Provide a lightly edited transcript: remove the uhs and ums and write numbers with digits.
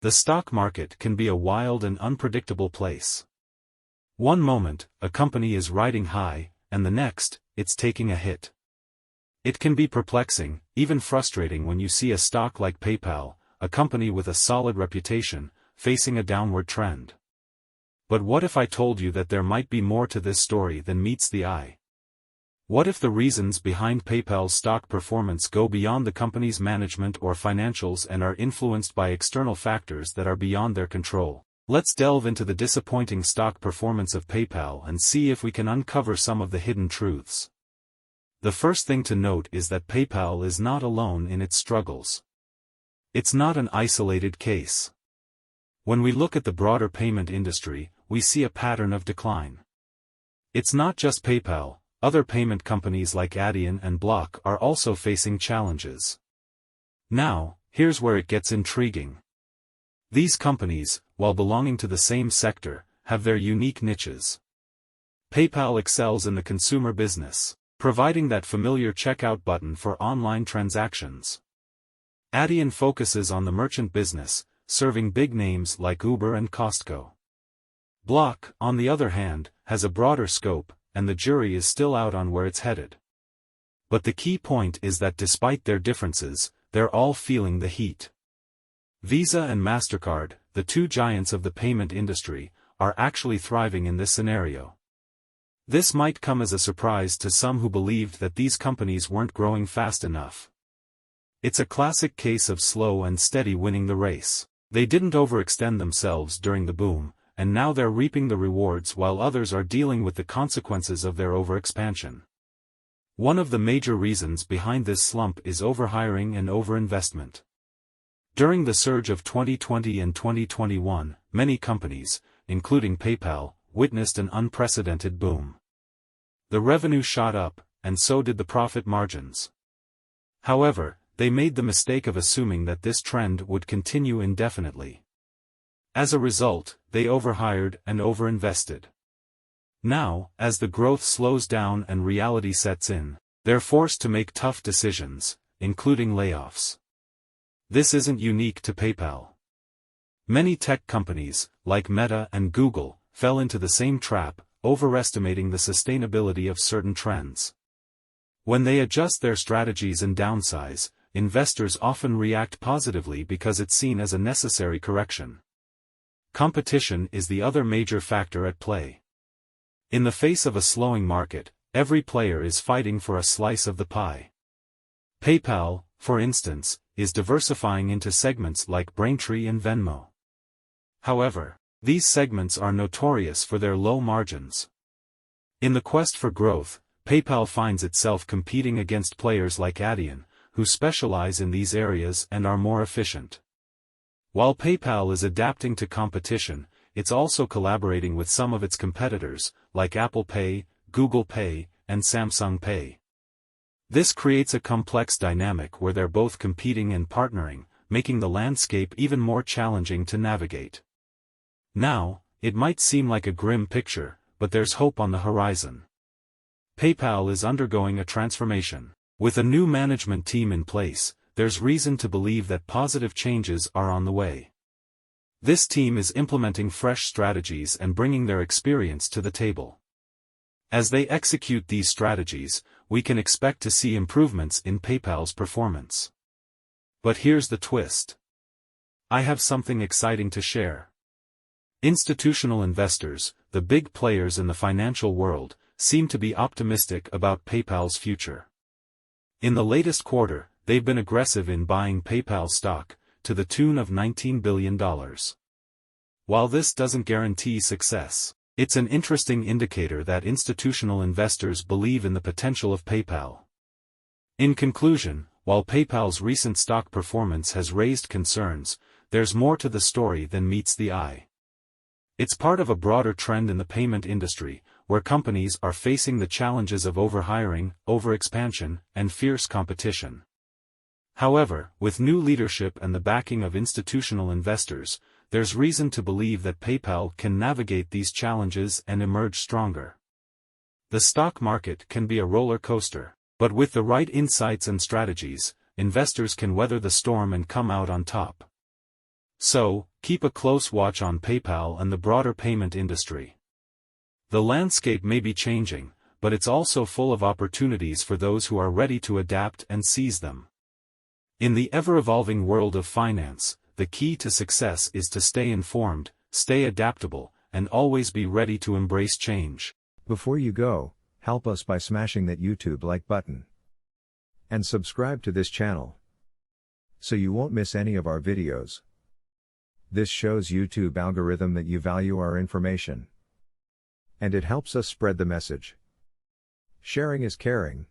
The stock market can be a wild and unpredictable place. One moment, a company is riding high, and the next, it's taking a hit. It can be perplexing, even frustrating when you see a stock like PayPal, a company with a solid reputation, facing a downward trend. But what if I told you that there might be more to this story than meets the eye? What if the reasons behind PayPal's stock performance go beyond the company's management or financials and are influenced by external factors that are beyond their control? Let's delve into the disappointing stock performance of PayPal and see if we can uncover some of the hidden truths. The first thing to note is that PayPal is not alone in its struggles. It's not an isolated case. When we look at the broader payment industry, we see a pattern of decline. It's not just PayPal. Other payment companies like Adyen and Block are also facing challenges. Now, here's where it gets intriguing. These companies, while belonging to the same sector, have their unique niches. PayPal excels in the consumer business, providing that familiar checkout button for online transactions. Adyen focuses on the merchant business, serving big names like Uber and Costco. Block, on the other hand, has a broader scope, and the jury is still out on where it's headed. But the key point is that despite their differences, they're all feeling the heat. Visa and MasterCard, the two giants of the payment industry, are actually thriving in this scenario. This might come as a surprise to some who believed that these companies weren't growing fast enough. It's a classic case of slow and steady winning the race. They didn't overextend themselves during the boom, and now they're reaping the rewards while others are dealing with the consequences of their overexpansion. One of the major reasons behind this slump is overhiring and overinvestment. During the surge of 2020 and 2021, many companies, including PayPal, witnessed an unprecedented boom. The revenue shot up, and so did the profit margins. However, they made the mistake of assuming that this trend would continue indefinitely. As a result, they overhired and overinvested. Now, as the growth slows down and reality sets in, they're forced to make tough decisions, including layoffs. This isn't unique to PayPal. Many tech companies, like Meta and Google, fell into the same trap, overestimating the sustainability of certain trends. When they adjust their strategies and downsize, investors often react positively because it's seen as a necessary correction. Competition is the other major factor at play. In the face of a slowing market, every player is fighting for a slice of the pie. PayPal, for instance, is diversifying into segments like Braintree and Venmo. However, these segments are notorious for their low margins. In the quest for growth, PayPal finds itself competing against players like Adyen, who specialize in these areas and are more efficient. While PayPal is adapting to competition, it's also collaborating with some of its competitors, like Apple Pay, Google Pay, and Samsung Pay. This creates a complex dynamic where they're both competing and partnering, making the landscape even more challenging to navigate. Now, it might seem like a grim picture, but there's hope on the horizon. PayPal is undergoing a transformation. With a new management team in place, there's reason to believe that positive changes are on the way. This team is implementing fresh strategies and bringing their experience to the table. As they execute these strategies, we can expect to see improvements in PayPal's performance. But here's the twist. I have something exciting to share. Institutional investors, the big players in the financial world, seem to be optimistic about PayPal's future. In the latest quarter, they've been aggressive in buying PayPal stock, to the tune of $19 billion. While this doesn't guarantee success, it's an interesting indicator that institutional investors believe in the potential of PayPal. In conclusion, while PayPal's recent stock performance has raised concerns, there's more to the story than meets the eye. It's part of a broader trend in the payment industry, where companies are facing the challenges of overhiring, overexpansion, and fierce competition. However, with new leadership and the backing of institutional investors, there's reason to believe that PayPal can navigate these challenges and emerge stronger. The stock market can be a roller coaster, but with the right insights and strategies, investors can weather the storm and come out on top. So, keep a close watch on PayPal and the broader payment industry. The landscape may be changing, but it's also full of opportunities for those who are ready to adapt and seize them. In the ever-evolving world of finance, the key to success is to stay informed, stay adaptable, and always be ready to embrace change. Before you go, help us by smashing that YouTube like button. And subscribe to this channel, so you won't miss any of our videos. This shows YouTube algorithm that you value our information. And it helps us spread the message. Sharing is caring.